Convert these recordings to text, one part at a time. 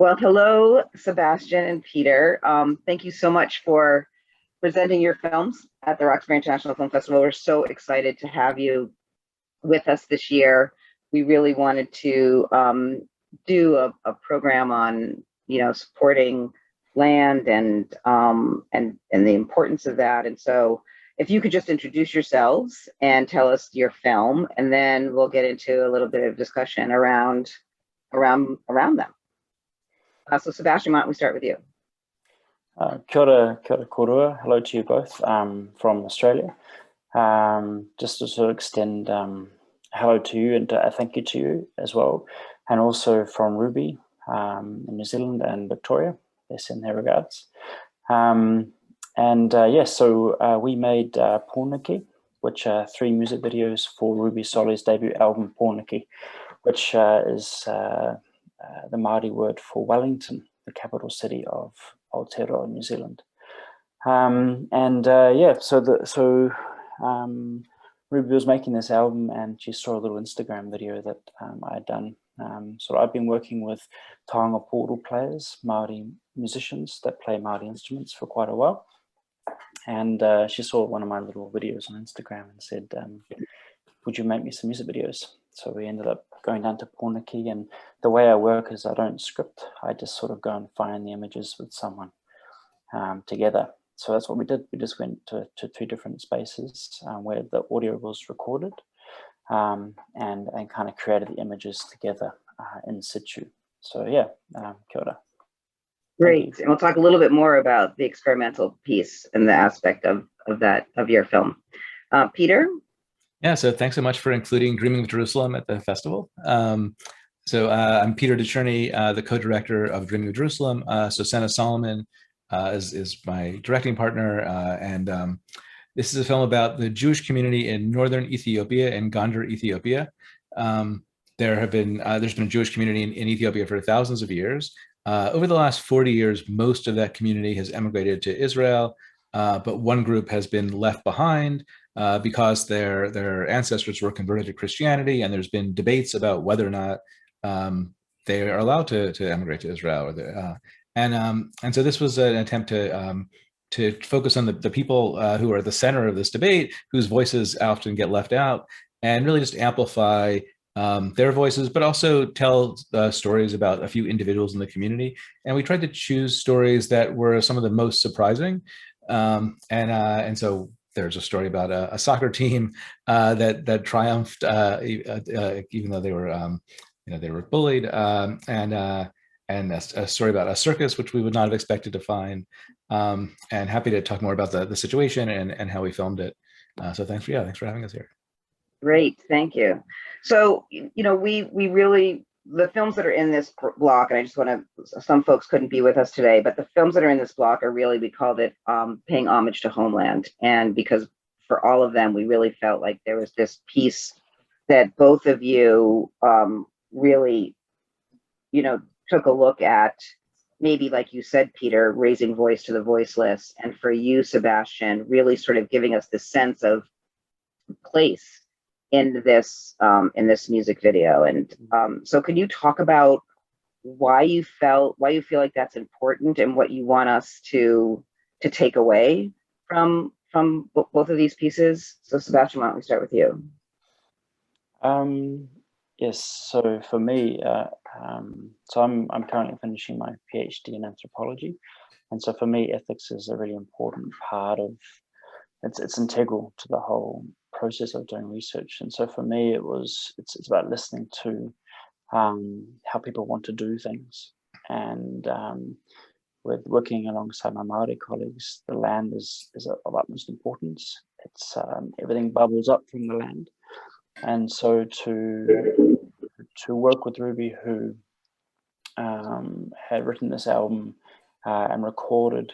Well, hello, Sebastian and Peter. Thank you so much for presenting your films at the Roxbury International Film Festival. We're so excited to have you with us this year. We really wanted to do a program on, supporting land and the importance of that. And so, if you could just introduce yourselves and tell us your film, and then we'll get into a little bit of discussion around them. So Sebastian, why don't we start with you? Kia ora korua. Hello to you both from Australia. Just to sort of extend hello to you and a thank you to you as well. And also from Ruby in New Zealand and Victoria. They send their regards. So we made Pōneke, which are 3 music videos for Ruby Soli's debut album Pōneke, which is the Māori word for Wellington, the capital city of Aotearoa, New Zealand. Ruby was making this album and she saw a little Instagram video that I had done. So I've been working with taonga pōro players, Māori musicians that play Māori instruments for quite a while. And she saw one of my little videos on Instagram and said, would you make me some music videos? So we ended up going down to Pōneke, and the way I work is I don't script. I just sort of go and find the images with someone together. So that's what we did. We just went to 2 different spaces where the audio was recorded and kind of created the images together in situ. So yeah, kia ora. Great. And we'll talk a little bit more about the experimental piece and the aspect of your film. Peter? Yeah, so thanks so much for including Dreaming of Jerusalem at the festival. I'm Peter Decherney, the co-director of Dreaming of Jerusalem. So Senna Solomon is my directing partner. This is a film about the Jewish community in northern Ethiopia, in Gondar, Ethiopia. There's been a Jewish community in Ethiopia for thousands of years. Over the last 40 years, most of that community has emigrated to Israel, but one group has been left behind because their ancestors were converted to Christianity, and there's been debates about whether or not they are allowed to emigrate to Israel. And so this was an attempt to focus on the people who are at the center of this debate, whose voices often get left out, and really just amplify their voices, but also tell stories about a few individuals in the community. And we tried to choose stories that were some of the most surprising. And so there's a story about a soccer team that triumphed even though they were bullied, and a story about a circus which we would not have expected to find. And happy to talk more about the situation and how we filmed it. So thanks for having us here. Great, thank you. So we really, the films that are in this block, and I just want to, some folks couldn't be with us today, but the films that are in this block are really, we called it paying homage to homeland. And because for all of them, we really felt like there was this piece that both of you really, took a look at, maybe like you said, Peter, raising voice to the voiceless. And for you, Sebastian, really sort of giving us this sense of place in this music video. And so can you talk about why you feel like that's important and what you want us to take away from both of these pieces? So Sebastian, why don't we start with you? Yes, so for me, so I'm currently finishing my PhD in anthropology, and so for me, ethics is a really important part of it's integral to the whole process of doing research. And so for me, it's about listening to how people want to do things, and with working alongside my Māori colleagues, the land is of utmost importance. It's everything bubbles up from the land. And so to work with Ruby, who had written this album and recorded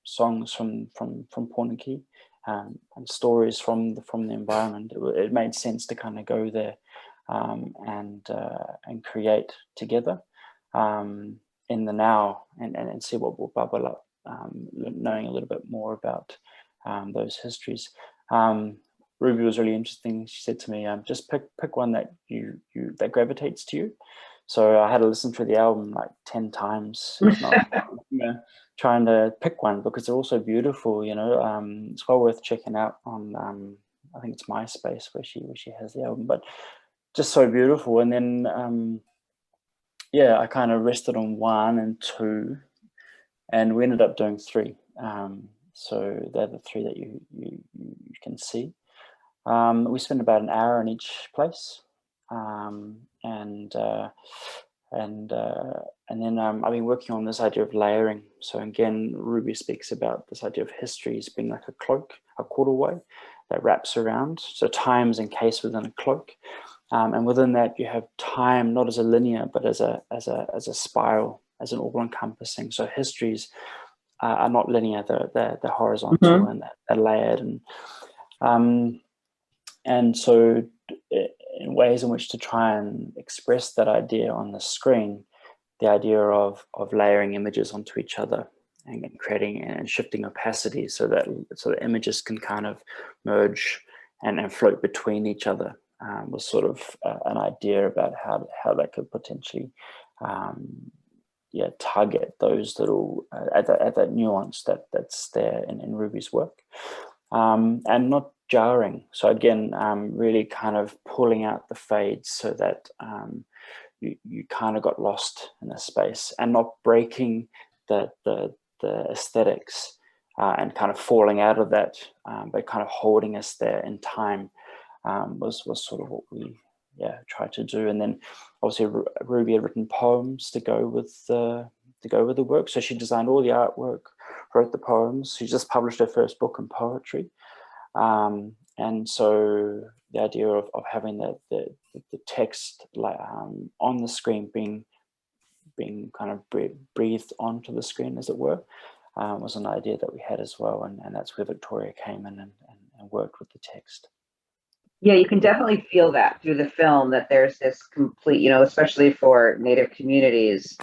songs from Pōneke and stories from the environment, it made sense to kind of go there and create together in the now and see what will bubble up, knowing a little bit more about those histories. Ruby was really interesting. She said to me, just pick one that that gravitates to you. So I had to listen to the album like 10 times, if not, trying to pick one, because they're all so beautiful, it's well worth checking out on, I think it's MySpace where she has the album, but just so beautiful. And then, I kind of rested on 1 and 2, and we ended up doing 3. So they're the 3 that you can see. We spent about an hour in each place, and then I've been working on this idea of layering. So again, Ruby speaks about this idea of history as being like a cloak, a corduroy that wraps around. So time is encased within a cloak, and within that you have time not as a linear, but as a spiral, as an all-encompassing. So histories are not linear; they're horizontal, and they're layered, and so in ways in which to try and express that idea on the screen, the idea of layering images onto each other and creating and shifting opacity so that images can kind of merge and float between each other, was sort of an idea about how that could potentially tug at those little at that nuance that's there in Ruby's work, and not jarring. So again, really kind of pulling out the fades so that you kind of got lost in the space, and not breaking the aesthetics and kind of falling out of that, but kind of holding us there in time, was sort of what we tried to do. And then obviously Ruby had written poems to go with the work, so she designed all the artwork, wrote the poems. She just published her first book in poetry. And so the idea of having the text on the screen being kind of breathed onto the screen, as it were, was an idea that we had as well. And that's where Victoria came in and worked with the text. Yeah, you can definitely feel that through the film, that there's this complete, especially for Native communities,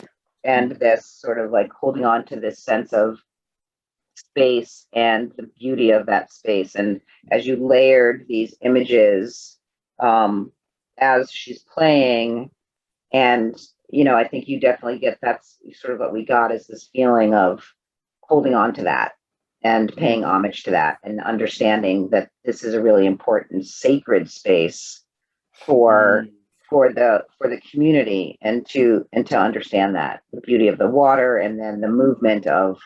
and this sort of like holding on to this sense of space and the beauty of that space. And as you layered these images as she's playing, and I think you definitely get, that's sort of what we got, is this feeling of holding on to that and paying homage to that, and understanding that this is a really important sacred space for the community, and to understand that the beauty of the water, and then the movement of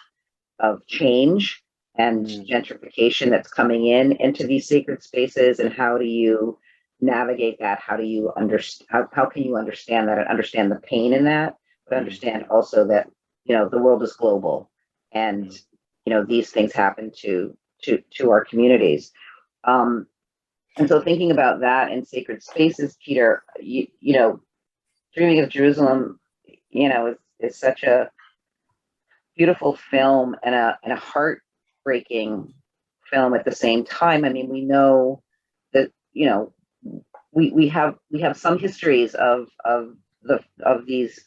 change and gentrification that's coming into these sacred spaces. And how do you navigate that? How do you how can you understand that, and understand the pain in that, but understand also that the world is global, and these things happen to our communities. And so thinking about that in sacred spaces, Peter, Dreaming of Jerusalem, is such a beautiful film, and a heartbreaking film at the same time. I mean, we know that we have some histories of these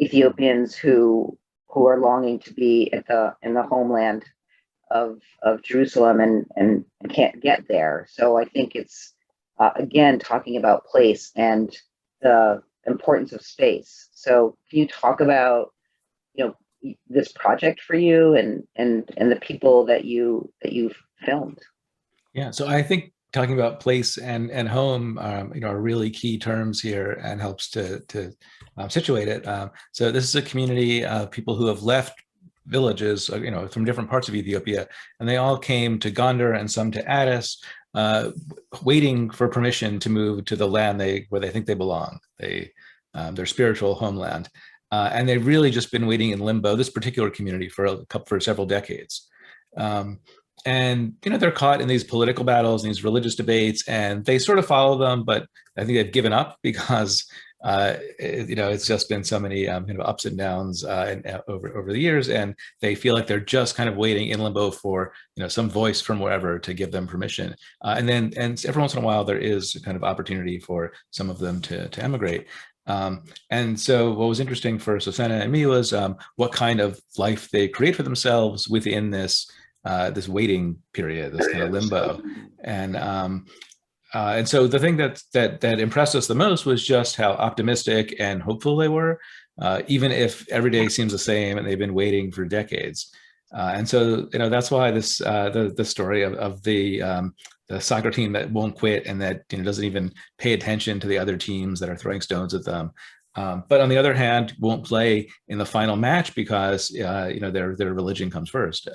Ethiopians who are longing to be in the homeland of Jerusalem, and can't get there. So I think it's again talking about place and the importance of space. So can you talk about this project for you, and the people that you've filmed? Yeah, so I think talking about place and home, are really key terms here, and helps to situate it. So this is a community of people who have left villages, from different parts of Ethiopia, and they all came to Gondar and some to Addis, waiting for permission to move to the land where they think they belong, their spiritual homeland. And they've really just been waiting in limbo, this particular community, for several decades. And they're caught in these political battles and these religious debates, and they sort of follow them, but I think they've given up because it's just been so many ups and downs over the years, and they feel like they're just kind of waiting in limbo for some voice from wherever to give them permission. And every once in a while there is a kind of opportunity for some of them to emigrate. And so what was interesting for Susanna and me was what kind of life they create for themselves within this waiting period, this kind of limbo. And And so the thing that impressed us the most was just how optimistic and hopeful they were, even if every day seems the same and they've been waiting for decades. And so, that's why this the story of the soccer team that won't quit and that doesn't even pay attention to the other teams that are throwing stones at them. But on the other hand, won't play in the final match because their religion comes first.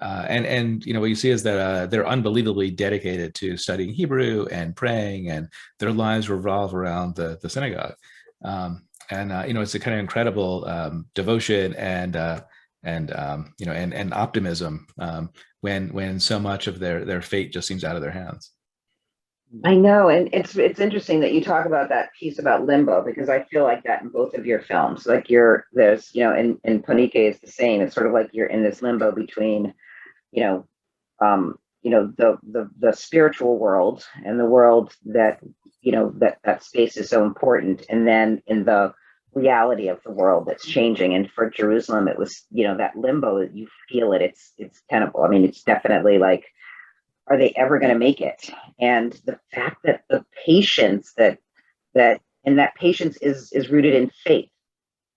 And what you see is that they're unbelievably dedicated to studying Hebrew and praying, and their lives revolve around the synagogue. It's a kind of incredible devotion and optimism when so much of their fate just seems out of their hands. I know, and it's interesting that you talk about that piece about limbo, because I feel like that in both of your films. Like there's in Pōneke is the same. It's sort of like you're in this limbo between the spiritual world and the world that that space is so important, and then in the reality of the world that's changing. And for Jerusalem, it was that limbo. You feel it. It's tenable. I mean, it's definitely like, are they ever going to make it? And the fact that the patience that patience is rooted in faith,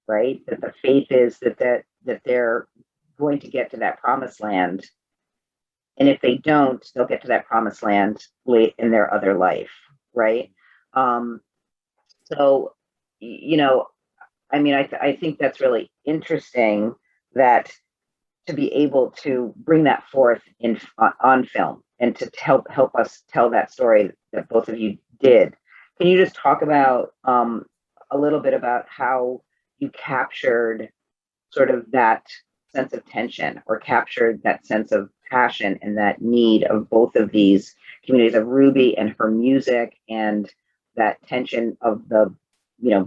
right? That the faith is that they're going to get to that promised land. And if they don't, they'll get to that promised land late in their other life, right? So, I think that's really interesting, that to be able to bring that forth on film and to help us tell that story that both of you did. Can you just talk about a little bit about how you captured sort of that sense of tension, or captured that sense of passion and that need of both of these communities, of Ruby and her music, and that tension of the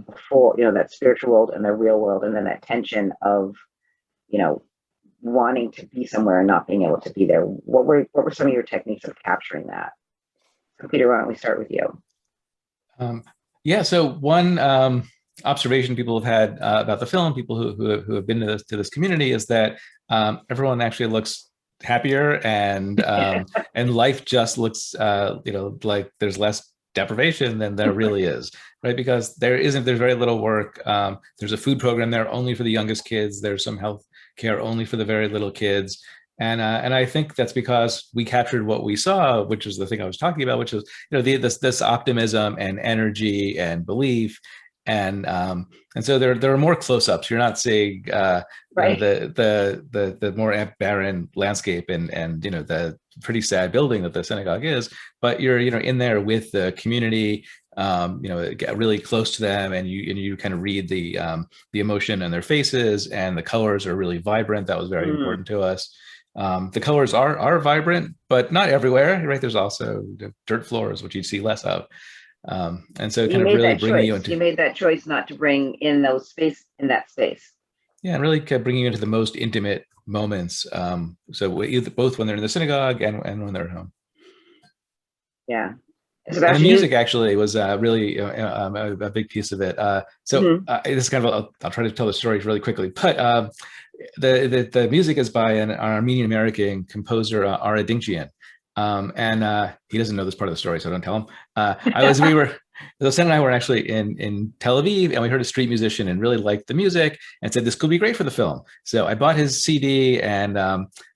before that spiritual world and the real world, and then that tension of wanting to be somewhere and not being able to be there. What were some of your techniques of capturing that? So Peter, why don't we start with you? So one observation people have had about the film, people who have been to this community, is that everyone actually looks happier, and and life just looks like there's less deprivation than there really is, right? Because there's very little work. There's a food program there only for the youngest kids. There's some health care only for the very little kids. And I think that's because we captured what we saw, which is the thing I was talking about, which is this optimism and energy and belief, and so there are more close-ups. You're not seeing right. the more barren landscape and the pretty sad building that the synagogue is, but you're in there with the community, get really close to them, and you kind of read the emotion in their faces, and the colors are really vibrant. That was very important to us. The colors are vibrant, but not everywhere, right? There's also dirt floors, which you'd see less of. And so kind of really bringing you into... You made that choice not to bring in that space. Yeah, and really kind of bringing you into the most intimate moments. So both when they're in the synagogue and when they're at home. Yeah. And the music actually was really a big piece of it. This is kind of I'll try to tell the story really quickly, but the music is by an Armenian American composer, Ara Dinkjian. And he doesn't know this part of the story, so don't tell him. Sen and I were actually in Tel Aviv, and we heard a street musician and really liked the music and said this could be great for the film. So I bought his CD and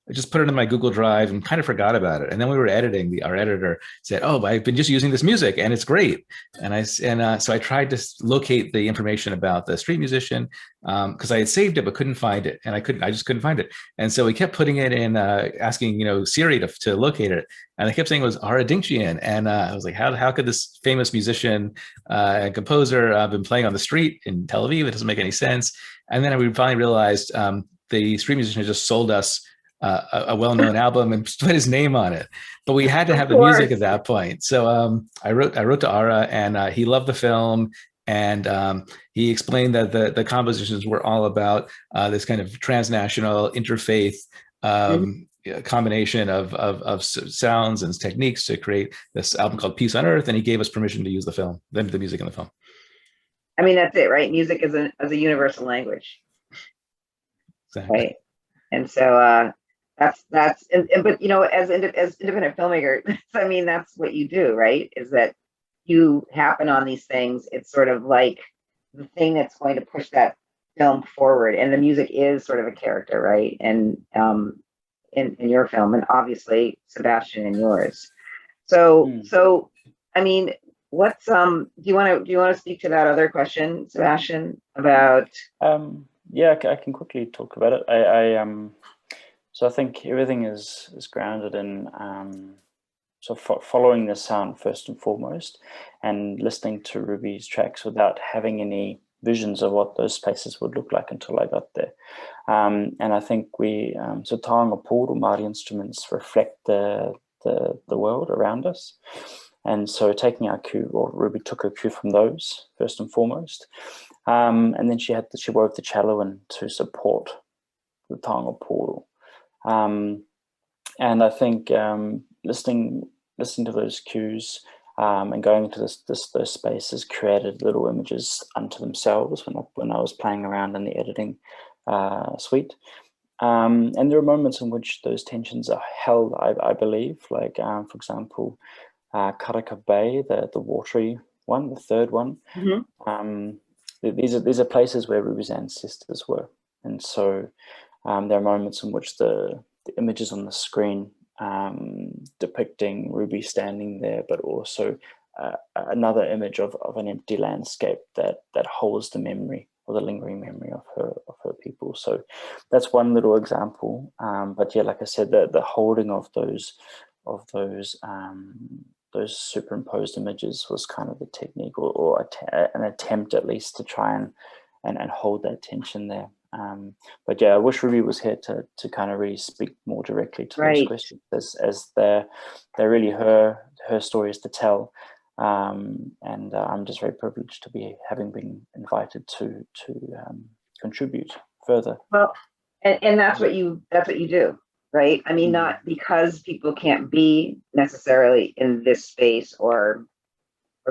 I just put it in my Google Drive and kind of forgot about it. And then we were editing. Our editor said, "Oh, I've been just using this music and it's great." And so I tried to locate the information about the street musician because I had saved it but couldn't find it, and I just couldn't find it. And so we kept putting it in, asking Siri to locate it, and I kept saying it was Ara Dinkjian. And I was like, how could this famous musician and composer been playing on the street in Tel Aviv? It doesn't make any sense. And then we finally realized the street musician had just sold us a well-known album and put his name on it, but we had to have the music at that point. So I wrote to Ara, and he loved the film, and he explained that the compositions were all about this kind of transnational interfaith combination of sounds and techniques to create this album called Peace on Earth, and he gave us permission to use the music in the film. I mean, that's it, right? Music is a universal language. Exactly. Right. And so but you know, as independent filmmaker, I mean, that's what you do, right? Is that you happen on these things. It's sort of like the thing that's going to push that film forward, and the music is sort of a character, right? And in your film, and obviously Sebastian in yours. So I mean, what's do you want to speak to that other question, Sebastian, about? Yeah, I can quickly talk about it. So I think everything is grounded in so following the sound first and foremost, and listening to Ruby's tracks without having any visions of what those spaces would look like until I got there. And I think so taonga pōru Māori instruments reflect the world around us. And so taking our cue, or Ruby took her cue from those first and foremost. And then she wove the cello in to support the taonga pōru. And I think listening to those cues and going into those spaces created little images unto themselves when I was playing around in the editing suite. And there are moments in which those tensions are held, I believe, like for example, Karaka Bay, the watery one, the third one. Mm-hmm. These are places where Ruby's ancestors were, and so there are moments in which the images on the screen depicting Ruby standing there, but also another image of an empty landscape that holds the memory, or the lingering memory of her people. So that's one little example. But yeah, like I said, the holding of those superimposed images was kind of the technique, or an attempt at least to try and hold that tension there. But yeah, I wish Ruby was here to kind of really speak more directly to those questions, as they're really her stories to tell. And I'm just very privileged to be having been invited to contribute further. Well, and that's what you do, right? I mean, not because people can't be necessarily in this space or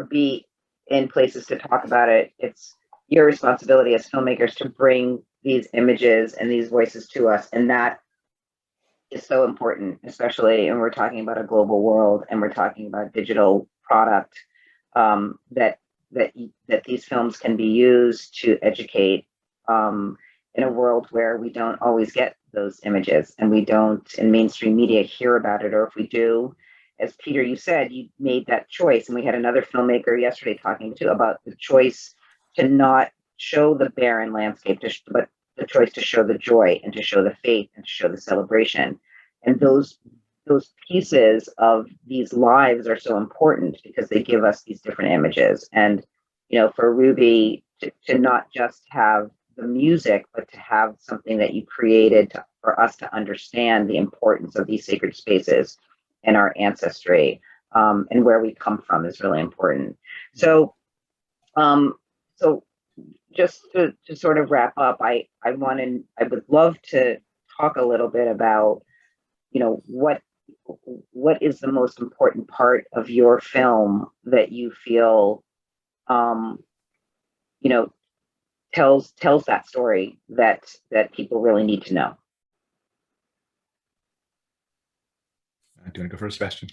be in places to talk about it. It's your responsibility as filmmakers to bring these images and these voices to us, and that is so important, especially when we're talking about a global world and we're talking about digital product, that these films can be used to educate in a world where we don't always get those images, and we don't in mainstream media hear about it, or if we do, as Peter, you said, you made that choice, and we had another filmmaker yesterday talking about the choice to not show the barren landscape, but the choice to show the joy and to show the faith and to show the celebration. And those pieces of these lives are so important because they give us these different images. And, you know, for Ruby to not just have the music, but to have something that you created for us to understand the importance of these sacred spaces and our ancestry, and where we come from is really important. So, just to sort of wrap up, I would love to talk a little bit about, you know, what is the most important part of your film that you feel, you know, tells that story that people really need to know. Do you want to go first, Sebastian?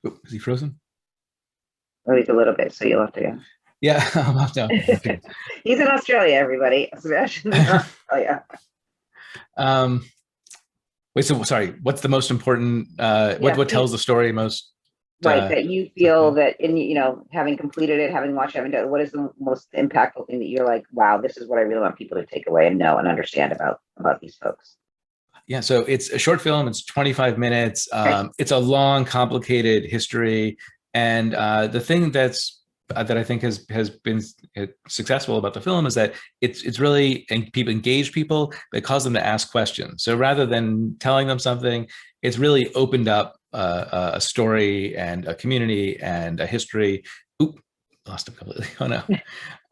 Oh, is he frozen? At least a little bit, so you'll have to go. Yeah, no. He's in Australia, everybody. Sebastian's in Australia. Wait, so sorry, what's the most important, what tells the story most? Right, that you feel that in, you know, having completed it, having watched, having done, what is the most impactful thing that you're like, wow, this is what I really want people to take away and know and understand about these folks? Yeah, so it's a short film. It's 25 minutes. It's a long, complicated history, and the thing that I think has been successful about the film is that it's really engaged people, but it caused them to ask questions. So rather than telling them something, it's really opened up a story and a community and a history. Oop, lost him completely. Oh no.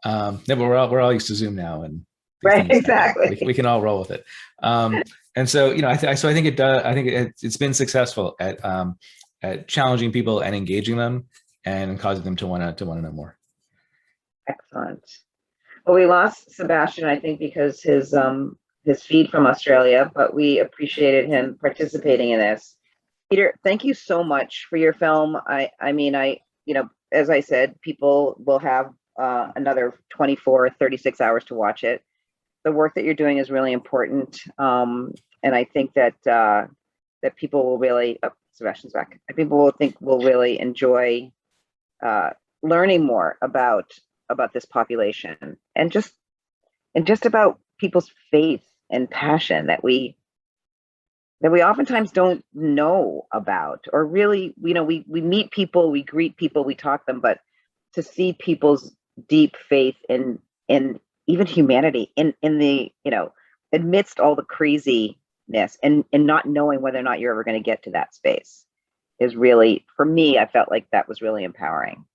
No, but we're all used to Zoom now, and right, exactly. We can all roll with it. And so, you know, I think it does. I think it's been successful at challenging people and engaging them and causing them to want to know more. Excellent. Well, we lost Sebastian, I think, because his his feed from Australia, but we appreciated him participating in this. Peter, thank you so much for your film. I mean, you know, as I said, people will have another 24, 36 hours to watch it. The work that you're doing is really important. And I think that that people will really, oh, Sebastian's back. People will really enjoy learning more about this population and just about people's faith and passion that we oftentimes don't know about, or really, you know, we meet people, we greet people, we talk them, but to see people's deep faith in even humanity in the, you know, amidst all the craziness and not knowing whether or not you're ever going to get to that space is really, for me, I felt like that was really empowering.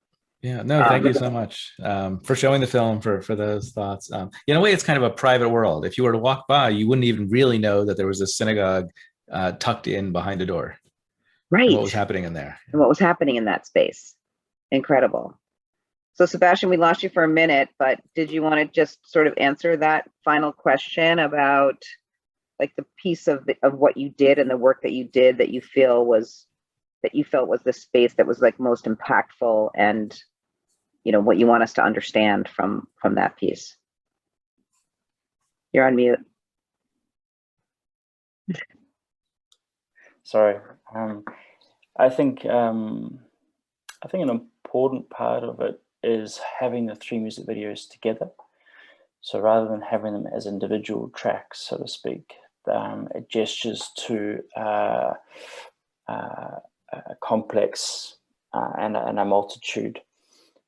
Yeah, no, thank you so much for showing the film, for those thoughts. In a way, it's kind of a private world. If you were to walk by, you wouldn't even really know that there was a synagogue tucked in behind a door. Right. And what was happening in there. And what was happening in that space. Incredible. So Sebastian, we lost you for a minute, but did you want to just sort of answer that final question about like the piece of what you did and the work that you did that you felt was the space that was like most impactful, and you know what you want us to understand from that piece? You're on mute. Sorry. I think an important part of it is having the 3 music videos together. So rather than having them as individual tracks, so to speak, it gestures to a complex and a multitude.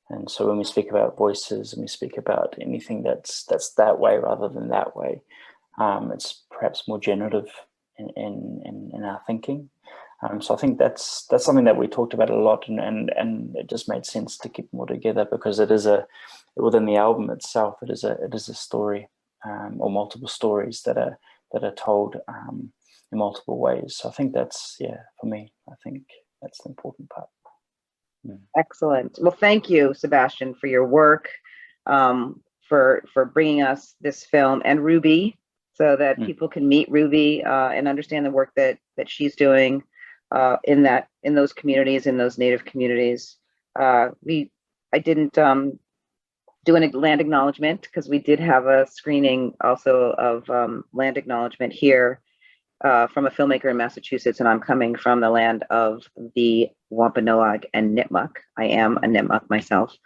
And so when we speak about voices and we speak about anything that's that way rather than that way, it's perhaps more generative in our thinking. So I think that's something that we talked about a lot, and it just made sense to keep more together, because it is within the album itself, it is a story, or multiple stories that are told in multiple ways. So I think that's, yeah, for me, I think that's the important part. Excellent. Well, thank you, Sebastian, for your work, for bringing us this film, and Ruby, so that people can meet Ruby and understand the work that she's doing in those communities, in those Native communities. I didn't do a land acknowledgement because we did have a screening also of land acknowledgement here from a filmmaker in Massachusetts, and I'm coming from the land of the Wampanoag and Nipmuc. I am a Nipmuc myself,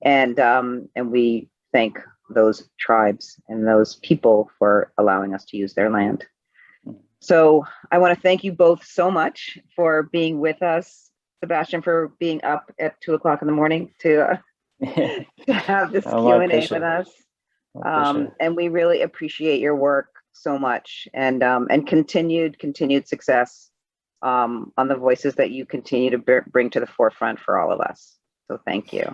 and we thank those tribes and those people for allowing us to use their land. So I want to thank you both so much for being with us. Sebastian, for being up at 2 o'clock in the morning to have this Q&A with us. And we really appreciate your work so much, and continued success on the voices that you continue to bring to the forefront for all of us. So thank you.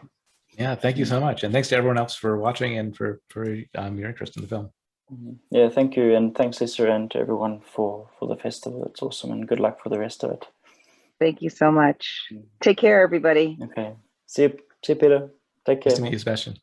Yeah, thank you so much. And thanks to everyone else for watching and for your interest in the film. Yeah, thank you. And thanks, Lisa, and to everyone for the festival. It's awesome, and good luck for the rest of it. Thank you so much. Take care, everybody. Okay. See you, Peter. Take care. Nice to meet you, Sebastian.